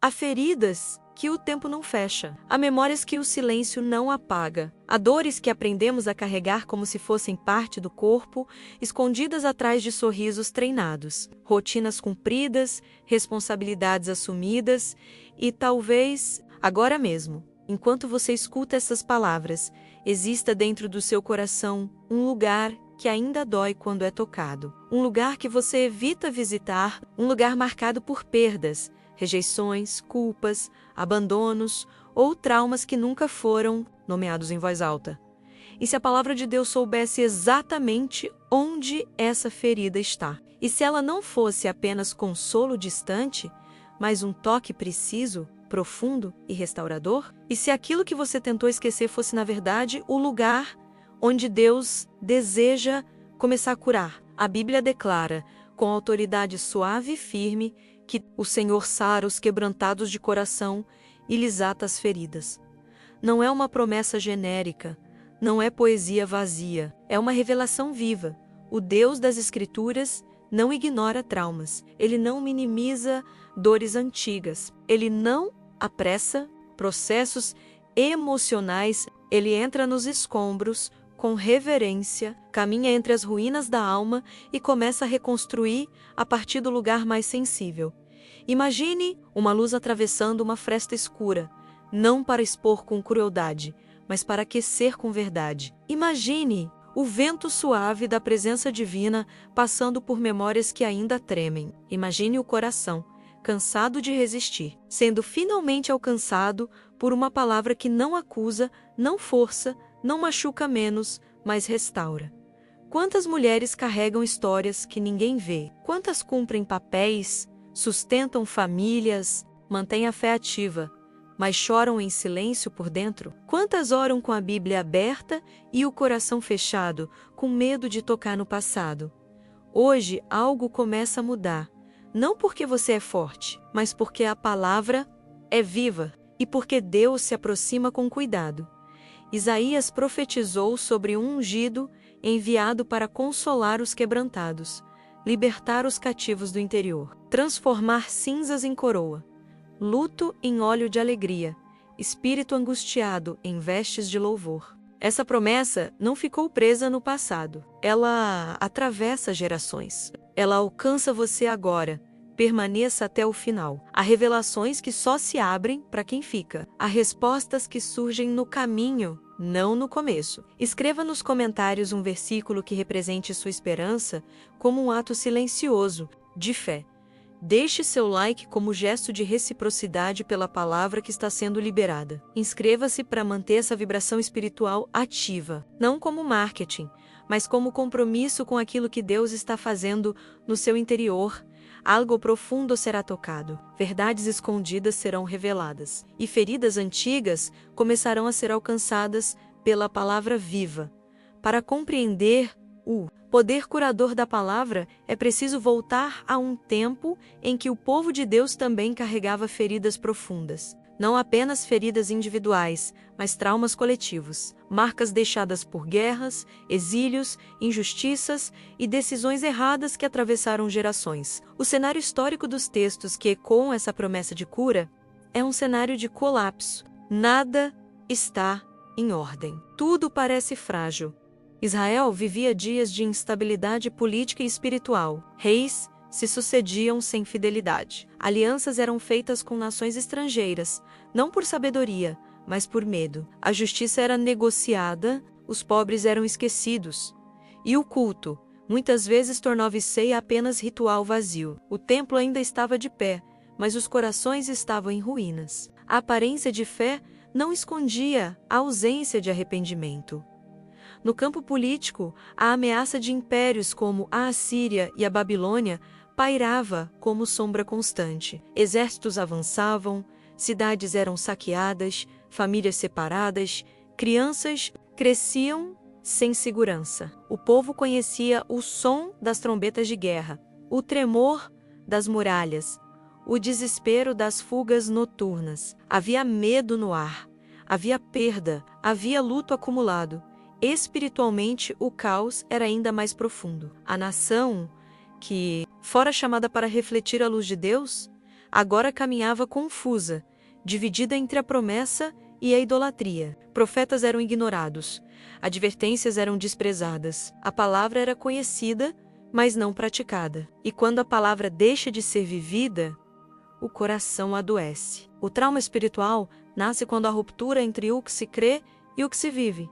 Há feridas que o tempo não fecha. Há memórias que o silêncio não apaga. Há dores que aprendemos a carregar como se fossem parte do corpo, escondidas atrás de sorrisos treinados. Rotinas cumpridas, responsabilidades assumidas e talvez, agora mesmo, enquanto você escuta essas palavras, exista dentro do seu coração um lugar que ainda dói quando é tocado. Um lugar que você evita visitar, um lugar marcado por perdas, rejeições, culpas, abandonos ou traumas que nunca foram nomeados em voz alta. E se a palavra de Deus soubesse exatamente onde essa ferida está? E se ela não fosse apenas consolo distante, mas um toque preciso, profundo e restaurador? E se aquilo que você tentou esquecer fosse, na verdade, o lugar onde Deus deseja começar a curar? A Bíblia declara, com autoridade suave e firme, que o Senhor sara os quebrantados de coração e lhes ata as feridas. Não é uma promessa genérica, não é poesia vazia, é uma revelação viva. O Deus das Escrituras não ignora traumas, Ele não minimiza dores antigas, Ele não apressa processos emocionais, Ele entra nos escombros com reverência, caminha entre as ruínas da alma e começa a reconstruir a partir do lugar mais sensível. Imagine uma luz atravessando uma fresta escura, não para expor com crueldade, mas para aquecer com verdade. Imagine o vento suave da presença divina passando por memórias que ainda tremem. Imagine o coração, cansado de resistir, sendo finalmente alcançado por uma palavra que não acusa, não força, não machuca menos, mas restaura. Quantas mulheres carregam histórias que ninguém vê? Quantas cumprem papéis, sustentam famílias, mantêm a fé ativa, mas choram em silêncio por dentro? Quantas oram com a Bíblia aberta e o coração fechado, com medo de tocar no passado? Hoje algo começa a mudar, não porque você é forte, mas porque a palavra é viva e porque Deus se aproxima com cuidado. Isaías profetizou sobre um ungido enviado para consolar os quebrantados, libertar os cativos do interior, transformar cinzas em coroa, luto em óleo de alegria, espírito angustiado em vestes de louvor. Essa promessa não ficou presa no passado. Ela atravessa gerações. Ela alcança você agora. Permaneça até o final. Há revelações que só se abrem para quem fica. Há respostas que surgem no caminho, não no começo. Escreva nos comentários um versículo que represente sua esperança como um ato silencioso, de fé. Deixe seu like como gesto de reciprocidade pela palavra que está sendo liberada. Inscreva-se para manter essa vibração espiritual ativa, não como marketing, mas como compromisso com aquilo que Deus está fazendo no seu interior. Algo profundo será tocado, verdades escondidas serão reveladas, e feridas antigas começarão a ser alcançadas pela palavra viva. Para compreender o poder curador da palavra, é preciso voltar a um tempo em que o povo de Deus também carregava feridas profundas. Não apenas feridas individuais, mas traumas coletivos, marcas deixadas por guerras, exílios, injustiças e decisões erradas que atravessaram gerações. O cenário histórico dos textos que ecoam essa promessa de cura é um cenário de colapso. Nada está em ordem. Tudo parece frágil. Israel vivia dias de instabilidade política e espiritual. Reis se sucediam sem fidelidade. Alianças eram feitas com nações estrangeiras, não por sabedoria, mas por medo. A justiça era negociada, os pobres eram esquecidos. E o culto, muitas vezes tornava-se ceia apenas ritual vazio. O templo ainda estava de pé, mas os corações estavam em ruínas. A aparência de fé não escondia a ausência de arrependimento. No campo político, a ameaça de impérios como a Assíria e a Babilônia pairava como sombra constante. Exércitos avançavam, cidades eram saqueadas, famílias separadas, crianças cresciam sem segurança. O povo conhecia o som das trombetas de guerra, o tremor das muralhas, o desespero das fugas noturnas. Havia medo no ar, havia perda, havia luto acumulado. Espiritualmente, o caos era ainda mais profundo. A nação que fora chamada para refletir a luz de Deus, agora caminhava confusa, dividida entre a promessa e a idolatria. Profetas eram ignorados, advertências eram desprezadas, a palavra era conhecida, mas não praticada. E quando a palavra deixa de ser vivida, o coração adoece. O trauma espiritual nasce quando a ruptura entre o que se crê e o que se vive.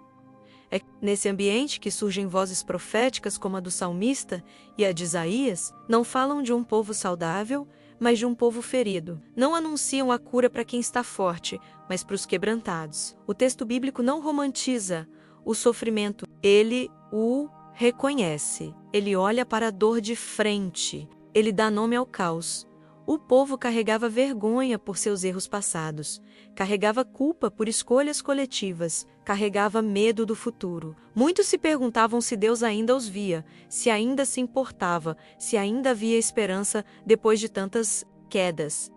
É nesse ambiente que surgem vozes proféticas como a do salmista e a de Isaías, não falam de um povo saudável, mas de um povo ferido. Não anunciam a cura para quem está forte, mas para os quebrantados. O texto bíblico não romantiza o sofrimento, ele o reconhece. Ele olha para a dor de frente, ele dá nome ao caos. O povo carregava vergonha por seus erros passados, carregava culpa por escolhas coletivas, carregava medo do futuro. Muitos se perguntavam se Deus ainda os via, se ainda se importava, se ainda havia esperança depois de tantas quedas.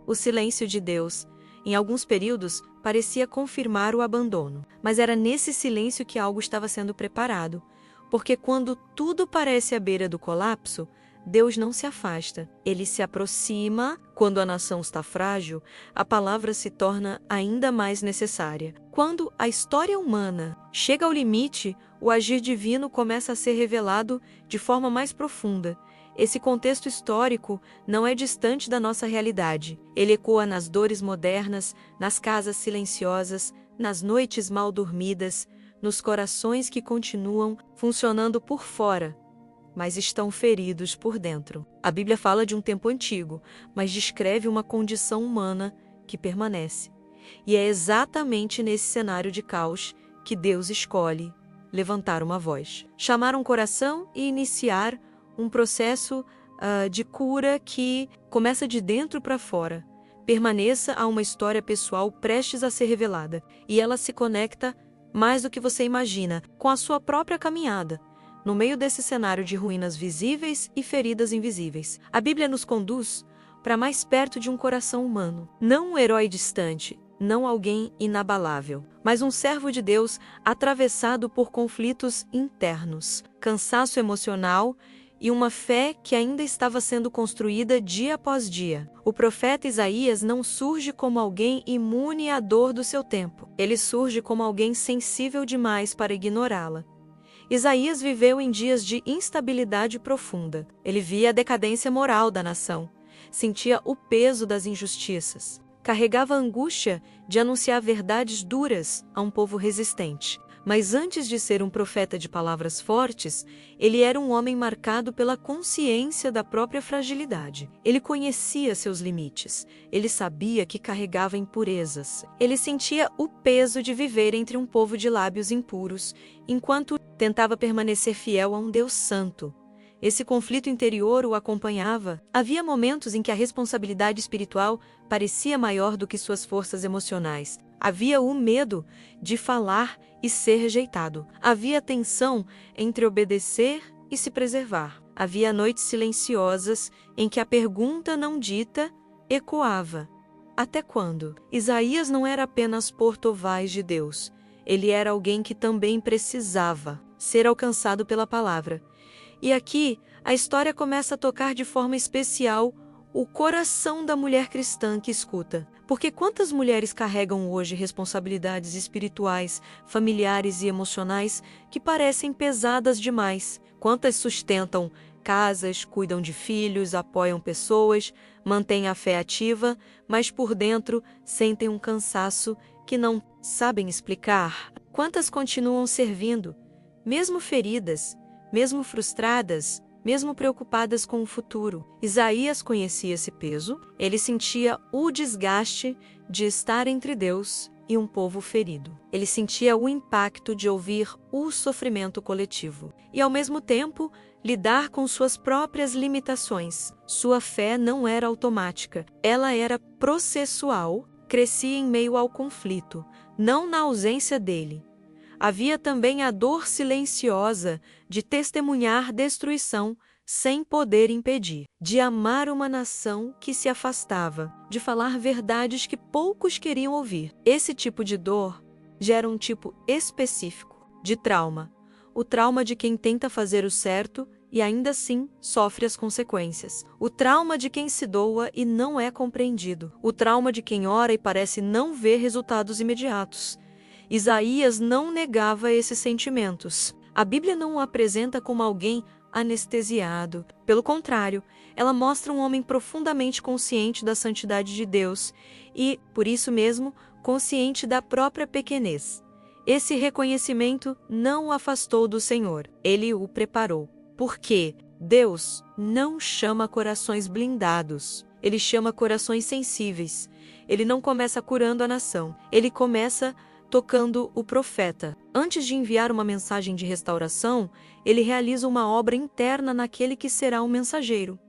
O silêncio de Deus, em alguns períodos, parecia confirmar o abandono. Mas era nesse silêncio que algo estava sendo preparado, porque quando tudo parece à beira do colapso, Deus não se afasta, ele se aproxima. Quando a nação está frágil, a palavra se torna ainda mais necessária. Quando a história humana chega ao limite, o agir divino começa a ser revelado de forma mais profunda. Esse contexto histórico não é distante da nossa realidade. Ele ecoa nas dores modernas, nas casas silenciosas, nas noites mal dormidas, nos corações que continuam funcionando por fora, mas estão feridos por dentro. A Bíblia fala de um tempo antigo, mas descreve uma condição humana que permanece. E é exatamente nesse cenário de caos que Deus escolhe levantar uma voz, chamar um coração e iniciar um processo de cura que começa de dentro para fora. Permaneça a uma história pessoal prestes a ser revelada, e ela se conecta mais do que você imagina com a sua própria caminhada. No meio desse cenário de ruínas visíveis e feridas invisíveis, a Bíblia nos conduz para mais perto de um coração humano. Não um herói distante, não alguém inabalável, mas um servo de Deus atravessado por conflitos internos, cansaço emocional e uma fé que ainda estava sendo construída dia após dia. O profeta Isaías não surge como alguém imune à dor do seu tempo. Ele surge como alguém sensível demais para ignorá-la. Isaías viveu em dias de instabilidade profunda. Ele via a decadência moral da nação, sentia o peso das injustiças, carregava a angústia de anunciar verdades duras a um povo resistente. Mas antes de ser um profeta de palavras fortes, ele era um homem marcado pela consciência da própria fragilidade. Ele conhecia seus limites, ele sabia que carregava impurezas. Ele sentia o peso de viver entre um povo de lábios impuros, enquanto tentava permanecer fiel a um Deus santo. Esse conflito interior o acompanhava. Havia momentos em que a responsabilidade espiritual parecia maior do que suas forças emocionais. Havia o medo de falar e ser rejeitado. Havia tensão entre obedecer e se preservar. Havia noites silenciosas em que a pergunta não dita ecoava. Até quando? Isaías não era apenas porta-voz de Deus. Ele era alguém que também precisava ser alcançado pela palavra. E aqui, a história começa a tocar de forma especial o coração da mulher cristã que escuta. Porque quantas mulheres carregam hoje responsabilidades espirituais, familiares e emocionais que parecem pesadas demais? Quantas sustentam casas, cuidam de filhos, apoiam pessoas, mantêm a fé ativa, mas por dentro sentem um cansaço que não sabem explicar? Quantas continuam servindo, mesmo feridas, mesmo frustradas, mesmo preocupadas com o futuro? Isaías conhecia esse peso, ele sentia o desgaste de estar entre Deus e um povo ferido. Ele sentia o impacto de ouvir o sofrimento coletivo e, ao mesmo tempo, lidar com suas próprias limitações. Sua fé não era automática, ela era processual, crescia em meio ao conflito, não na ausência dele. Havia também a dor silenciosa de testemunhar destruição sem poder impedir, de amar uma nação que se afastava, de falar verdades que poucos queriam ouvir. Esse tipo de dor gera um tipo específico de trauma, o trauma de quem tenta fazer o certo e ainda assim sofre as consequências. O trauma de quem se doa e não é compreendido. O trauma de quem ora e parece não ver resultados imediatos. Isaías não negava esses sentimentos. A Bíblia não o apresenta como alguém anestesiado. Pelo contrário, ela mostra um homem profundamente consciente da santidade de Deus e, por isso mesmo, consciente da própria pequenez. Esse reconhecimento não o afastou do Senhor, ele o preparou. Porque Deus não chama corações blindados, ele chama corações sensíveis. Ele não começa curando a nação, ele começa tocando o profeta. Antes de enviar uma mensagem de restauração, ele realiza uma obra interna naquele que será o mensageiro.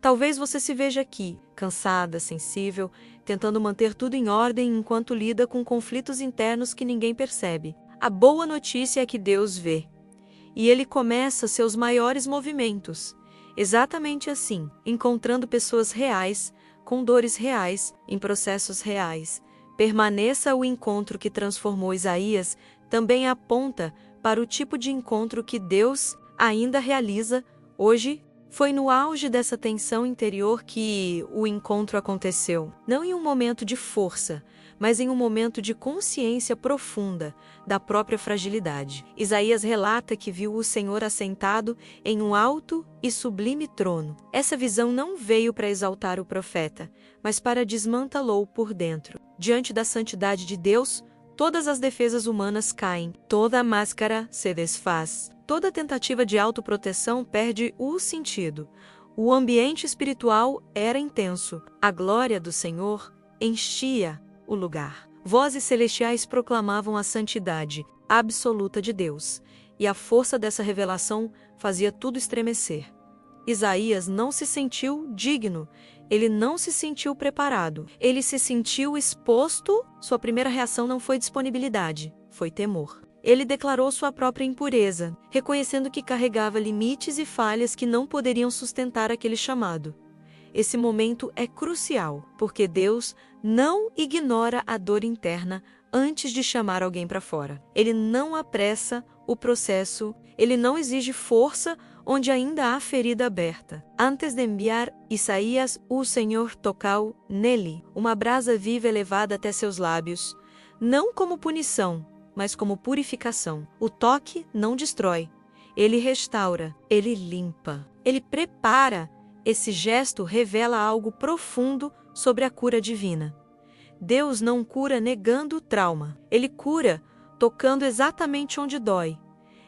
Talvez você se veja aqui, cansada, sensível, tentando manter tudo em ordem enquanto lida com conflitos internos que ninguém percebe. A boa notícia é que Deus vê. E ele começa seus maiores movimentos. Exatamente assim, encontrando pessoas reais, com dores reais, em processos reais. Permaneça o encontro que transformou Isaías também aponta para o tipo de encontro que Deus ainda realiza hoje. Foi no auge dessa tensão interior que o encontro aconteceu. Não em um momento de força, mas em um momento de consciência profunda da própria fragilidade. Isaías relata que viu o Senhor assentado em um alto e sublime trono. Essa visão não veio para exaltar o profeta, mas para desmantê-lo por dentro. Diante da santidade de Deus, todas as defesas humanas caem, toda a máscara se desfaz. Toda tentativa de autoproteção perde o sentido. O ambiente espiritual era intenso. A glória do Senhor enchia o lugar. Vozes celestiais proclamavam a santidade absoluta de Deus, e a força dessa revelação fazia tudo estremecer. Isaías não se sentiu digno, ele não se sentiu preparado, ele se sentiu exposto. Sua primeira reação não foi disponibilidade, foi temor. Ele declarou sua própria impureza, reconhecendo que carregava limites e falhas que não poderiam sustentar aquele chamado. Esse momento é crucial, porque Deus não ignora a dor interna antes de chamar alguém para fora. Ele não apressa o processo, ele não exige força onde ainda há ferida aberta. Antes de enviar Isaías, o Senhor tocou nele uma brasa viva elevada até seus lábios, não como punição, mas como purificação. O toque não destrói, ele restaura, ele limpa, ele prepara. Esse gesto revela algo profundo sobre a cura divina. Deus não cura negando o trauma, ele cura tocando exatamente onde dói.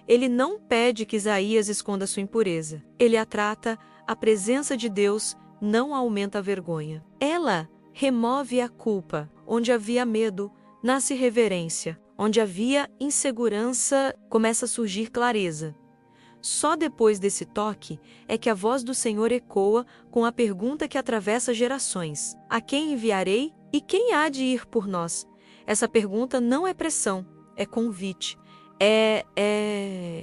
Ele não pede que Isaías esconda sua impureza, ele a trata. A presença de Deus não aumenta a vergonha. Ela remove a culpa. Onde havia medo, nasce reverência. Onde havia insegurança, começa a surgir clareza. Só depois desse toque é que a voz do Senhor ecoa com a pergunta que atravessa gerações: a quem enviarei e quem há de ir por nós? Essa pergunta não é pressão, é convite, é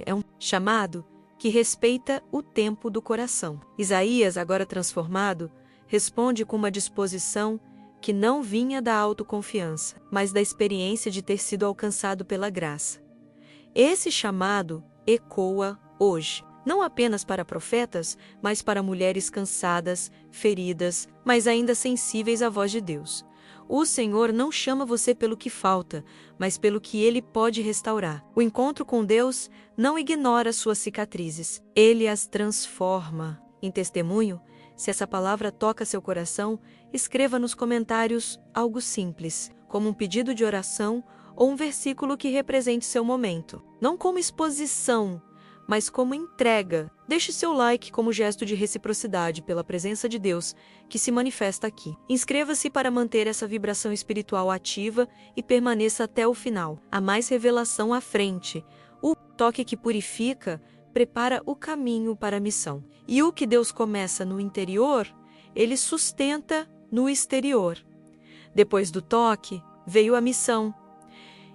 um chamado que respeita o tempo do coração. Isaías, agora transformado, responde com uma disposição que não vinha da autoconfiança, mas da experiência de ter sido alcançado pela graça. Esse chamado ecoa hoje, não apenas para profetas, mas para mulheres cansadas, feridas, mas ainda sensíveis à voz de Deus. O Senhor não chama você pelo que falta, mas pelo que Ele pode restaurar. O encontro com Deus não ignora suas cicatrizes, Ele as transforma. Em testemunho, se essa palavra toca seu coração, escreva nos comentários algo simples, como um pedido de oração ou um versículo que represente seu momento. Não como exposição, mas como entrega. Deixe seu like como gesto de reciprocidade pela presença de Deus que se manifesta aqui. Inscreva-se para manter essa vibração espiritual ativa e permaneça até o final. Há mais revelação à frente. O toque que purifica prepara o caminho para a missão. E o que Deus começa no interior, Ele sustenta no exterior. Depois do toque, veio a missão.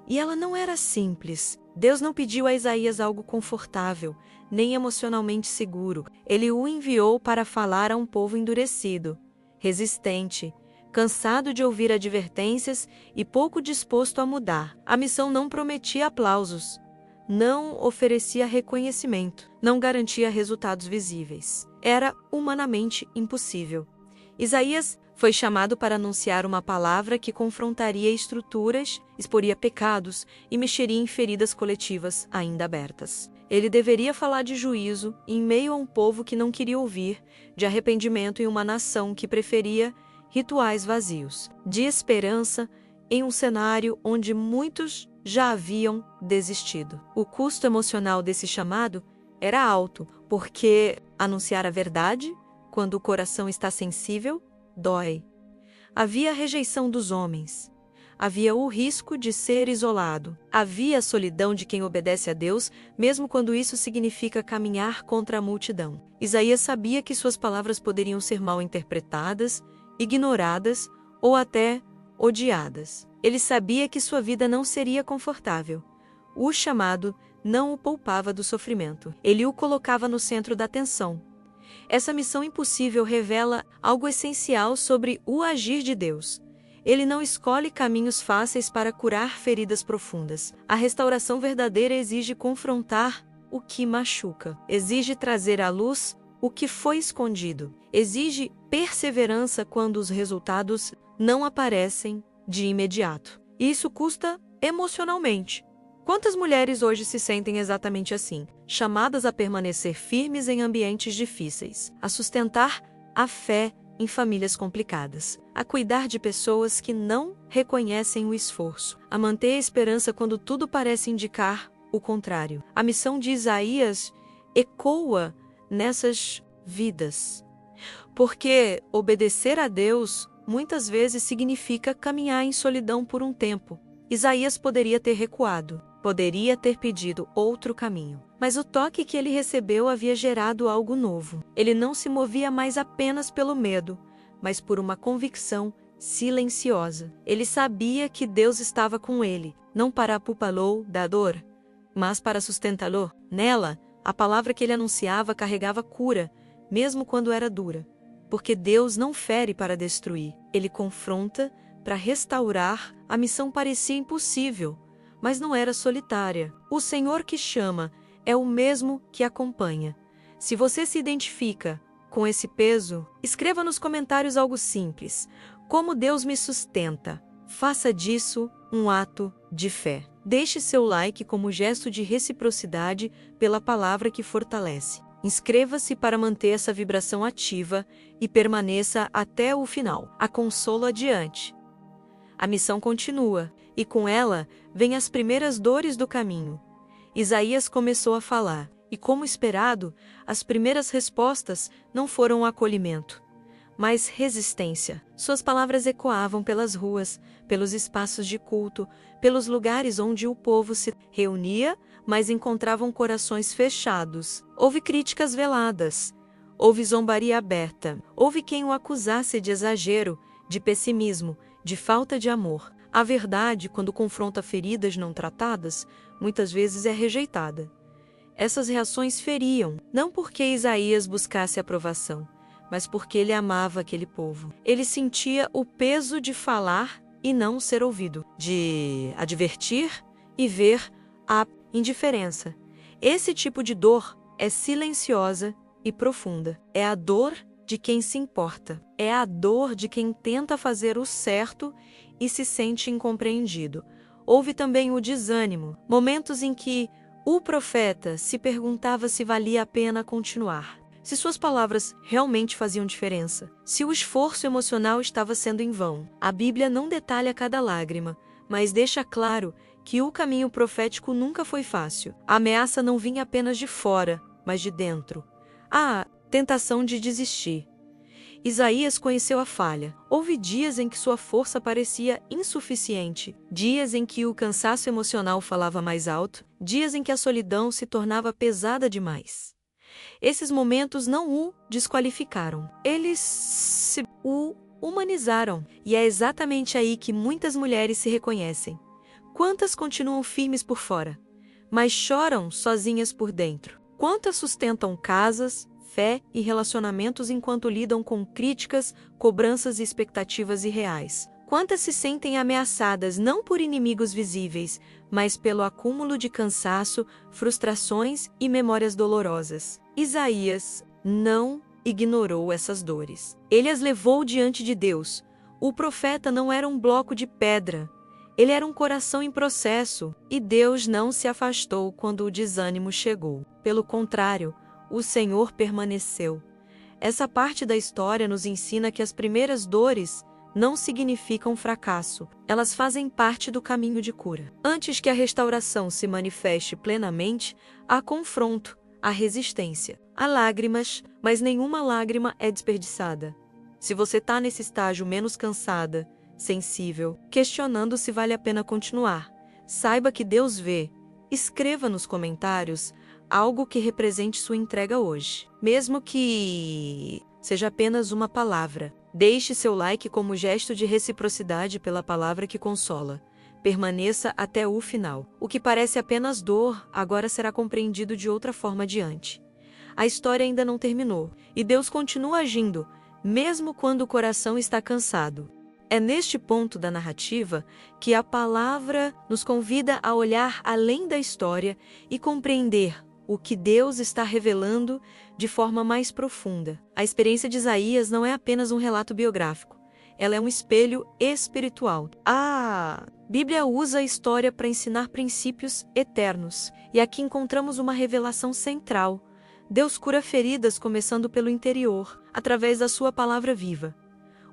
E ela não era simples. Deus não pediu a Isaías algo confortável, nem emocionalmente seguro. Ele o enviou para falar a um povo endurecido, resistente, cansado de ouvir advertências e pouco disposto a mudar. A missão não prometia aplausos, não oferecia reconhecimento, não garantia resultados visíveis. Era humanamente impossível. Isaías foi chamado para anunciar uma palavra que confrontaria estruturas, exporia pecados e mexeria em feridas coletivas ainda abertas. Ele deveria falar de juízo em meio a um povo que não queria ouvir, de arrependimento em uma nação que preferia rituais vazios, de esperança em um cenário onde muitos já haviam desistido. O custo emocional desse chamado era alto, porque anunciar a verdade, quando o coração está sensível, dói. Havia a rejeição dos homens. Havia o risco de ser isolado. Havia a solidão de quem obedece a Deus, mesmo quando isso significa caminhar contra a multidão. Isaías sabia que suas palavras poderiam ser mal interpretadas, ignoradas ou até odiadas. Ele sabia que sua vida não seria confortável. O chamado não o poupava do sofrimento. Ele o colocava no centro da atenção. Essa missão impossível revela algo essencial sobre o agir de Deus. Ele não escolhe caminhos fáceis para curar feridas profundas. A restauração verdadeira exige confrontar o que machuca, exige trazer à luz o que foi escondido, exige perseverança quando os resultados não aparecem de imediato. E isso custa emocionalmente. Quantas mulheres hoje se sentem exatamente assim, chamadas a permanecer firmes em ambientes difíceis, a sustentar a fé em famílias complicadas, a cuidar de pessoas que não reconhecem o esforço, a manter a esperança quando tudo parece indicar o contrário. A missão de Isaías ecoa nessas vidas, porque obedecer a Deus muitas vezes significa caminhar em solidão por um tempo. Isaías poderia ter recuado, poderia ter pedido outro caminho. Mas o toque que ele recebeu havia gerado algo novo. Ele não se movia mais apenas pelo medo, mas por uma convicção silenciosa. Ele sabia que Deus estava com ele, não para apupalô da dor, mas para sustentá-lo. Nela, a palavra que ele anunciava carregava cura, mesmo quando era dura. Porque Deus não fere para destruir, ele confronta para restaurar. A missão parecia impossível, mas não era solitária. O Senhor que chama é o mesmo que acompanha. Se você se identifica com esse peso, escreva nos comentários algo simples. Como Deus me sustenta? Faça disso um ato de fé. Deixe seu like como gesto de reciprocidade pela palavra que fortalece. Inscreva-se para manter essa vibração ativa e permaneça até o final. A consolo adiante. A missão continua, e com ela vêm as primeiras dores do caminho. Isaías começou a falar, e como esperado, as primeiras respostas não foram acolhimento, mas resistência. Suas palavras ecoavam pelas ruas, pelos espaços de culto, pelos lugares onde o povo se reunia, mas encontravam corações fechados. Houve críticas veladas, houve zombaria aberta, houve quem o acusasse de exagero, de pessimismo, de falta de amor. A verdade, quando confronta feridas não tratadas, muitas vezes é rejeitada. Essas reações feriam, não porque Isaías buscasse aprovação, mas porque ele amava aquele povo. Ele sentia o peso de falar e não ser ouvido, de advertir e ver a indiferença. Esse tipo de dor é silenciosa e profunda. É a dor de quem se importa. É a dor de quem tenta fazer o certo e se sente incompreendido. Houve também o desânimo, momentos em que o profeta se perguntava se valia a pena continuar, se suas palavras realmente faziam diferença, se o esforço emocional estava sendo em vão. A Bíblia não detalha cada lágrima, mas deixa claro que o caminho profético nunca foi fácil. A ameaça não vinha apenas de fora, mas de dentro. A tentação de desistir. Isaías conheceu a falha. Houve dias em que sua força parecia insuficiente, dias em que o cansaço emocional falava mais alto, dias em que a solidão se tornava pesada demais. Esses momentos não o desqualificaram. Eles o humanizaram. E é exatamente aí que muitas mulheres se reconhecem. Quantas continuam firmes por fora, mas choram sozinhas por dentro? Quantas sustentam casas, fé e relacionamentos enquanto lidam com críticas, cobranças e expectativas irreais? Quantas se sentem ameaçadas não por inimigos visíveis, mas pelo acúmulo de cansaço, frustrações e memórias dolorosas? Isaías não ignorou essas dores. Ele as levou diante de Deus. O profeta não era um bloco de pedra. Ele era um coração em processo, e Deus não se afastou quando o desânimo chegou. Pelo contrário, o Senhor permaneceu. Essa parte da história nos ensina que as primeiras dores não significam fracasso, elas fazem parte do caminho de cura. Antes que a restauração se manifeste plenamente, há confronto, há resistência. Há lágrimas, mas nenhuma lágrima é desperdiçada. Se você está nesse estágio menos cansada, sensível, questionando se vale a pena continuar, saiba que Deus vê. Escreva nos comentários algo que represente sua entrega hoje. Mesmo que seja apenas uma palavra. Deixe seu like como gesto de reciprocidade pela palavra que consola. Permaneça até o final. O que parece apenas dor, agora será compreendido de outra forma adiante. A história ainda não terminou, e Deus continua agindo, mesmo quando o coração está cansado. É neste ponto da narrativa que a palavra nos convida a olhar além da história e compreender o que Deus está revelando de forma mais profunda. A experiência de Isaías não é apenas um relato biográfico, ela é um espelho espiritual. A Bíblia usa a história para ensinar princípios eternos, e aqui encontramos uma revelação central. Deus cura feridas começando pelo interior, através da sua palavra viva.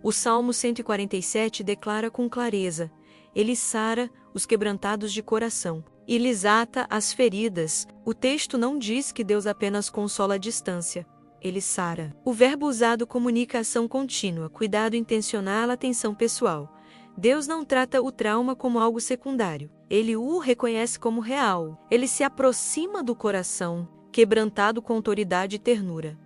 O Salmo 147 declara com clareza: Ele sara os quebrantados de coração e lhes ata as feridas. O texto não diz que Deus apenas consola à distância. Ele sara. O verbo usado comunica ação contínua, cuidado intencional, atenção pessoal. Deus não trata o trauma como algo secundário. Ele o reconhece como real. Ele se aproxima do coração, quebrantado com autoridade e ternura.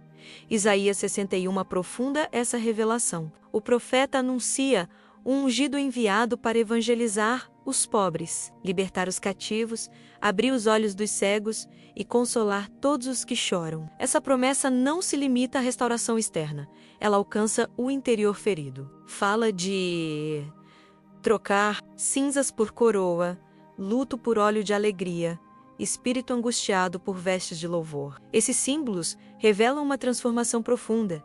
Isaías 61 aprofunda essa revelação. O profeta anuncia um ungido enviado para evangelizar os pobres, libertar os cativos, abrir os olhos dos cegos e consolar todos os que choram. Essa promessa não se limita à restauração externa, ela alcança o interior ferido. Fala de trocar cinzas por coroa, luto por óleo de alegria, espírito angustiado por vestes de louvor. Esses símbolos revelam uma transformação profunda.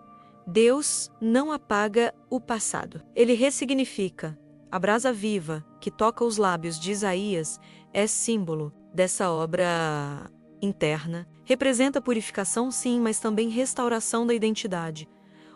Deus não apaga o passado. Ele ressignifica. A brasa viva, que toca os lábios de Isaías, é símbolo dessa obra interna. Representa purificação, sim, mas também restauração da identidade.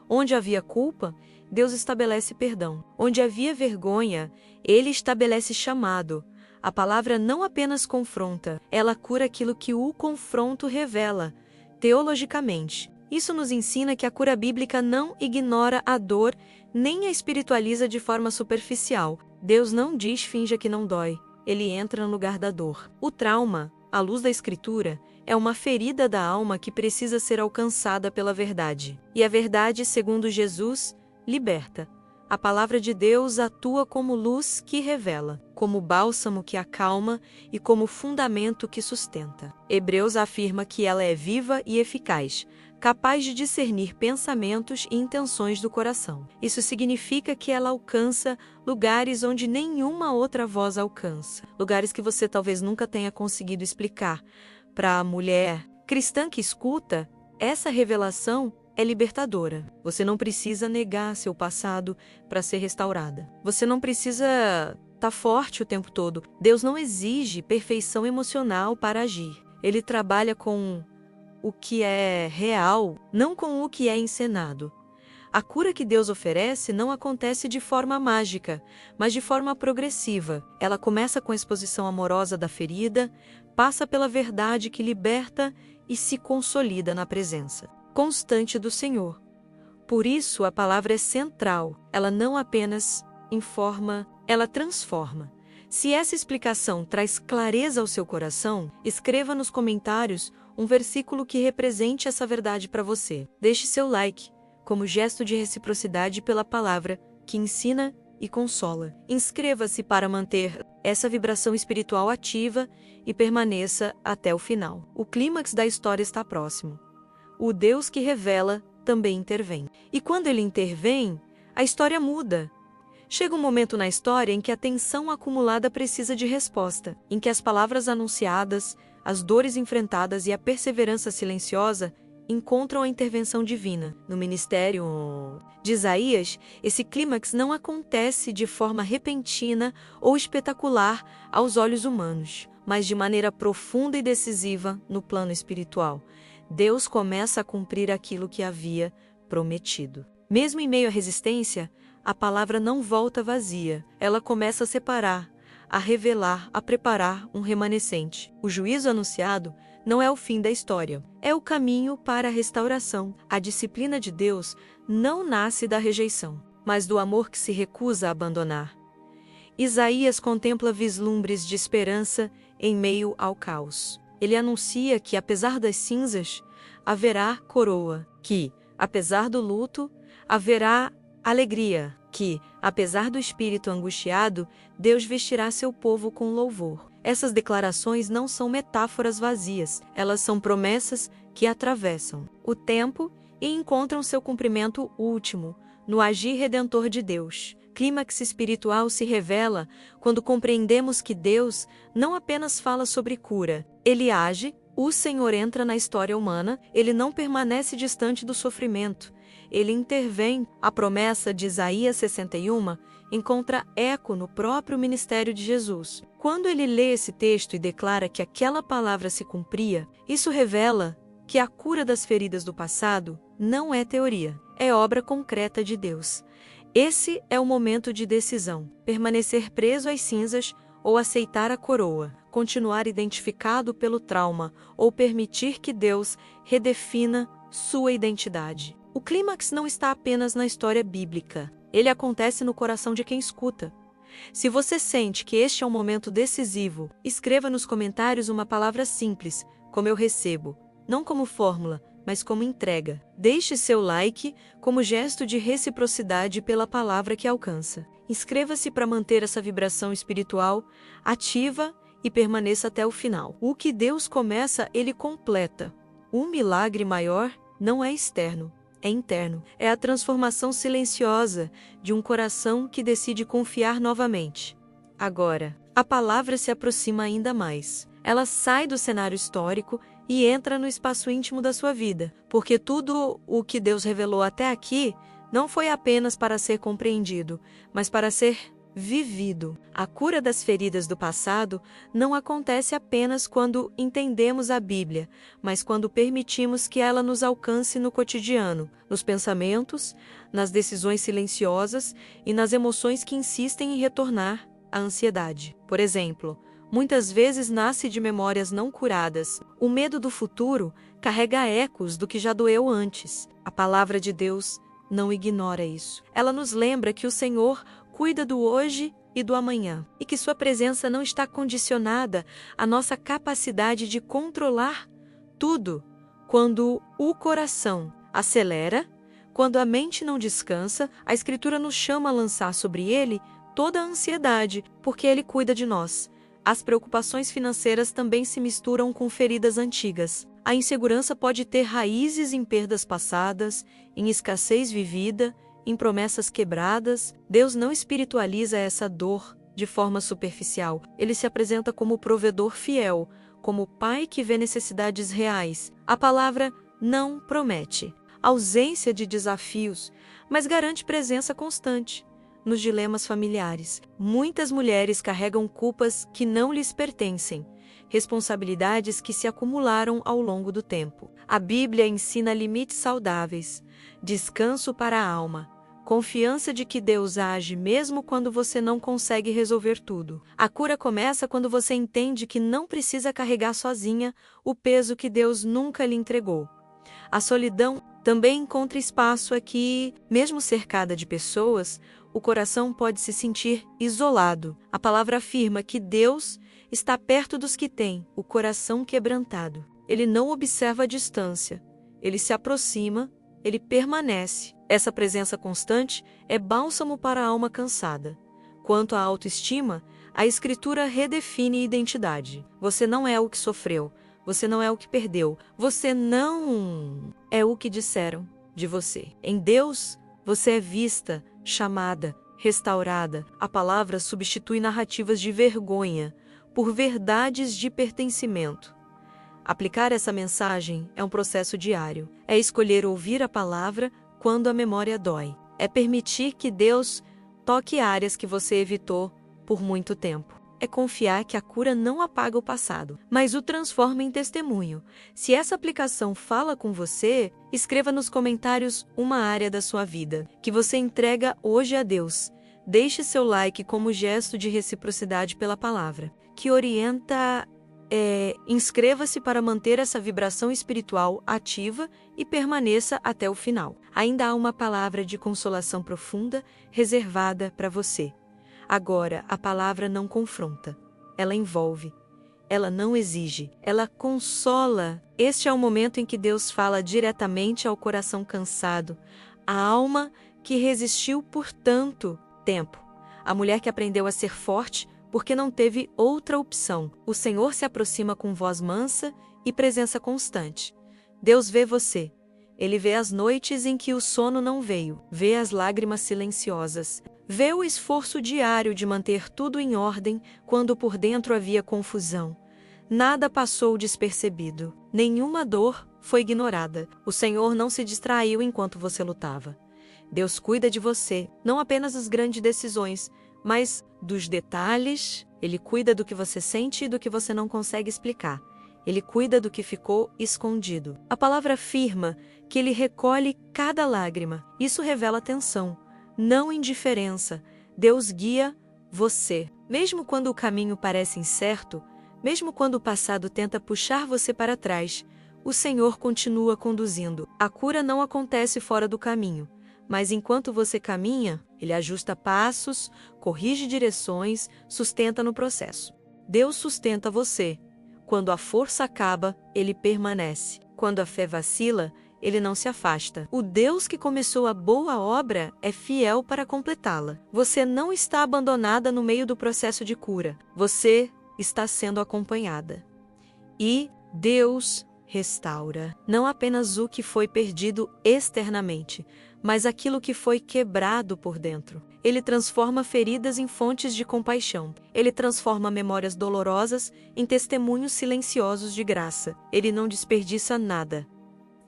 Onde havia culpa, Deus estabelece perdão. Onde havia vergonha, Ele estabelece chamado. A palavra não apenas confronta, ela cura aquilo que o confronto revela, teologicamente. Isso nos ensina que a cura bíblica não ignora a dor, nem a espiritualiza de forma superficial. Deus não diz finja que não dói, ele entra no lugar da dor. O trauma, à luz da Escritura, é uma ferida da alma que precisa ser alcançada pela verdade. E a verdade, segundo Jesus, liberta. A palavra de Deus atua como luz que revela, como bálsamo que acalma e como fundamento que sustenta. Hebreus afirma que ela é viva e eficaz, capaz de discernir pensamentos e intenções do coração. Isso significa que ela alcança lugares onde nenhuma outra voz alcança. Lugares que você talvez nunca tenha conseguido explicar. Para a mulher cristã que escuta, essa revelação é libertadora. Você não precisa negar seu passado para ser restaurada. Você não precisa estar forte o tempo todo. Deus não exige perfeição emocional para agir. Ele trabalha com o que é real, não com o que é encenado. A cura que Deus oferece não acontece de forma mágica, mas de forma progressiva. Ela começa com a exposição amorosa da ferida, passa pela verdade que liberta e se consolida na presença constante do Senhor. Por isso, a palavra é central. Ela não apenas informa, ela transforma. Se essa explicação traz clareza ao seu coração, escreva nos comentários um versículo que represente essa verdade para você. Deixe seu like, como gesto de reciprocidade pela palavra que ensina e consola. Inscreva-se para manter essa vibração espiritual ativa e permaneça até o final. O clímax da história está próximo. O Deus que revela também intervém. E quando ele intervém, a história muda. Chega um momento na história em que a tensão acumulada precisa de resposta, em que as palavras anunciadas, as dores enfrentadas e a perseverança silenciosa encontram a intervenção divina. No ministério de Isaías, esse clímax não acontece de forma repentina ou espetacular aos olhos humanos, mas de maneira profunda e decisiva no plano espiritual. Deus começa a cumprir aquilo que havia prometido. Mesmo em meio à resistência, a palavra não volta vazia. Ela começa a separar, a revelar, a preparar um remanescente. O juízo anunciado não é o fim da história, é o caminho para a restauração. A disciplina de Deus não nasce da rejeição, mas do amor que se recusa a abandonar. Isaías contempla vislumbres de esperança em meio ao caos. Ele anuncia que, apesar das cinzas, haverá coroa, que, apesar do luto, haverá alegria, que, apesar do espírito angustiado, Deus vestirá seu povo com louvor. Essas declarações não são metáforas vazias, elas são promessas que atravessam o tempo e encontram seu cumprimento último no agir redentor de Deus. Clímax espiritual se revela quando compreendemos que Deus não apenas fala sobre cura, ele age, o Senhor entra na história humana, ele não permanece distante do sofrimento. Ele intervém. A promessa de Isaías 61 encontra eco no próprio ministério de Jesus. Quando ele lê esse texto e declara que aquela palavra se cumpria, isso revela que a cura das feridas do passado não é teoria, é obra concreta de Deus. Esse é o momento de decisão: permanecer preso às cinzas ou aceitar a coroa, continuar identificado pelo trauma ou permitir que Deus redefina sua identidade. O clímax não está apenas na história bíblica, ele acontece no coração de quem escuta. Se você sente que este é um momento decisivo, escreva nos comentários uma palavra simples, como eu recebo, não como fórmula, mas como entrega. Deixe seu like como gesto de reciprocidade pela palavra que alcança. Inscreva-se para manter essa vibração espiritual ativa e permaneça até o final. O que Deus começa, ele completa. Um milagre maior não é externo, é interno. É a transformação silenciosa de um coração que decide confiar novamente. Agora, a palavra se aproxima ainda mais. Ela sai do cenário histórico e entra no espaço íntimo da sua vida, porque tudo o que Deus revelou até aqui não foi apenas para ser compreendido, mas para ser vivido. A cura das feridas do passado não acontece apenas quando entendemos a Bíblia, mas quando permitimos que ela nos alcance no cotidiano, nos pensamentos, nas decisões silenciosas e nas emoções que insistem em retornar à ansiedade. Por exemplo, muitas vezes nasce de memórias não curadas. O medo do futuro carrega ecos do que já doeu antes. A palavra de Deus não ignora isso. Ela nos lembra que o Senhor cuida do hoje e do amanhã, e que sua presença não está condicionada à nossa capacidade de controlar tudo. Quando o coração acelera, quando a mente não descansa, a Escritura nos chama a lançar sobre ele toda a ansiedade, porque ele cuida de nós. As preocupações financeiras também se misturam com feridas antigas. A insegurança pode ter raízes em perdas passadas, em escassez vivida, em promessas quebradas. Deus não espiritualiza essa dor de forma superficial. Ele se apresenta como provedor fiel, como pai que vê necessidades reais. A palavra não promete ausência de desafios, mas garante presença constante nos dilemas familiares. Muitas mulheres carregam culpas que não lhes pertencem, responsabilidades que se acumularam ao longo do tempo. A Bíblia ensina limites saudáveis, descanso para a alma, confiança de que Deus age mesmo quando você não consegue resolver tudo. A cura começa quando você entende que não precisa carregar sozinha o peso que Deus nunca lhe entregou. A solidão também encontra espaço aqui. Mesmo cercada de pessoas, o coração pode se sentir isolado. A palavra afirma que Deus está perto dos que têm o coração quebrantado. Ele não observa a distância, ele se aproxima, ele permanece. Essa presença constante é bálsamo para a alma cansada. Quanto à autoestima, a Escritura redefine identidade. Você não é o que sofreu, você não é o que perdeu, você não é o que disseram de você. Em Deus, você é vista, chamada, Restaurada, a palavra substitui narrativas de vergonha por verdades de pertencimento. Aplicar essa mensagem é um processo diário. É escolher ouvir a palavra quando a memória dói. É permitir que Deus toque áreas que você evitou por muito tempo. É confiar que a cura não apaga o passado, mas o transforma em testemunho. Se essa aplicação fala com você, escreva nos comentários uma área da sua vida que você entrega hoje a Deus. Deixe seu like como gesto de reciprocidade pela palavra, que orienta. Inscreva-se para manter essa vibração espiritual ativa e permaneça até o final. Ainda há uma palavra de consolação profunda reservada para você. Agora, a palavra não confronta, ela envolve, ela não exige, ela consola. Este é o momento em que Deus fala diretamente ao coração cansado, à alma que resistiu por tanto tempo, a mulher que aprendeu a ser forte porque não teve outra opção. O Senhor se aproxima com voz mansa e presença constante. Deus vê você. Ele vê as noites em que o sono não veio, vê as lágrimas silenciosas, vê o esforço diário de manter tudo em ordem quando por dentro havia confusão. Nada passou despercebido, nenhuma dor foi ignorada. O Senhor não se distraiu enquanto você lutava. Deus cuida de você, não apenas das grandes decisões, mas dos detalhes. Ele cuida do que você sente e do que você não consegue explicar. Ele cuida do que ficou escondido. A palavra afirma que ele recolhe cada lágrima. Isso revela atenção, não indiferença. Deus guia você. Mesmo quando o caminho parece incerto, mesmo quando o passado tenta puxar você para trás, o Senhor continua conduzindo. A cura não acontece fora do caminho. Mas enquanto você caminha, Ele ajusta passos, corrige direções, sustenta no processo. Deus sustenta você. Quando a força acaba, Ele permanece. Quando a fé vacila, Ele não se afasta. O Deus que começou a boa obra é fiel para completá-la. Você não está abandonada no meio do processo de cura. Você está sendo acompanhada. E Deus restaura não apenas o que foi perdido externamente, mas aquilo que foi quebrado por dentro. Ele transforma feridas em fontes de compaixão. Ele transforma memórias dolorosas em testemunhos silenciosos de graça. Ele não desperdiça nada.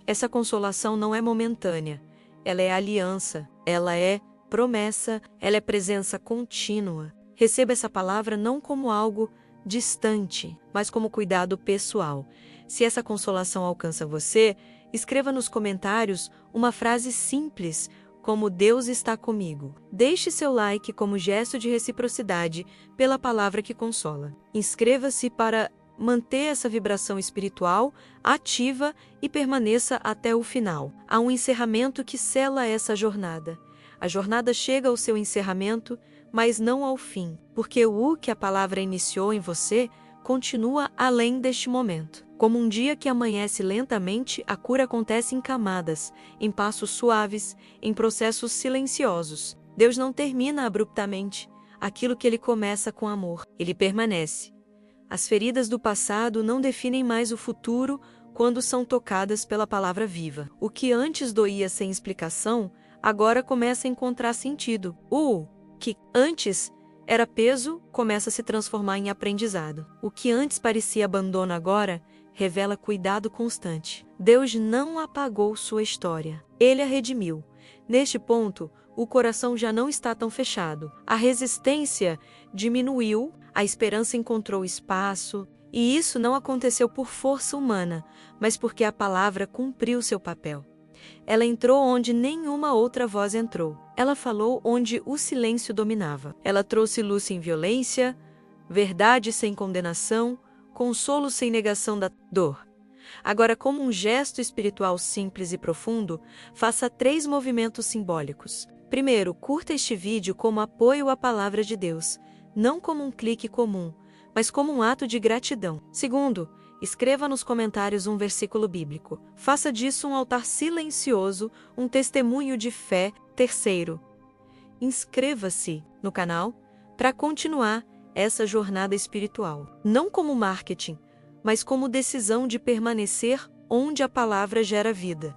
Essa consolação não é momentânea. Ela é aliança. Ela é promessa. Ela é presença contínua. Receba essa palavra não como algo distante, mas como cuidado pessoal. Se essa consolação alcança você, escreva nos comentários uma frase simples, como Deus está comigo. Deixe seu like como gesto de reciprocidade pela palavra que consola. Inscreva-se para manter essa vibração espiritual ativa e permaneça até o final. Há um encerramento que sela essa jornada. A jornada chega ao seu encerramento, mas não ao fim, porque o que a palavra iniciou em você continua além deste momento. Como um dia que amanhece lentamente, a cura acontece em camadas, em passos suaves, em processos silenciosos. Deus não termina abruptamente aquilo que Ele começa com amor. Ele permanece. As feridas do passado não definem mais o futuro quando são tocadas pela palavra viva. O que antes doía sem explicação, agora começa a encontrar sentido. O que antes era peso, começa a se transformar em aprendizado. O que antes parecia abandono agora, revela cuidado constante. Deus não apagou sua história. Ele a redimiu. Neste ponto, o coração já não está tão fechado. A resistência diminuiu, a esperança encontrou espaço, e isso não aconteceu por força humana, mas porque a palavra cumpriu seu papel. Ela entrou onde nenhuma outra voz entrou. Ela falou onde o silêncio dominava. Ela trouxe luz sem violência, verdade sem condenação, consolo sem negação da dor. Agora, como um gesto espiritual simples e profundo, faça 3 movimentos simbólicos. Primeiro, curta este vídeo como apoio à palavra de Deus, não como um clique comum, mas como um ato de gratidão. Segundo, escreva nos comentários um versículo bíblico. Faça disso um altar silencioso, um testemunho de fé. Terceiro, inscreva-se no canal para continuar essa jornada espiritual. Não como marketing, mas como decisão de permanecer onde a palavra gera vida.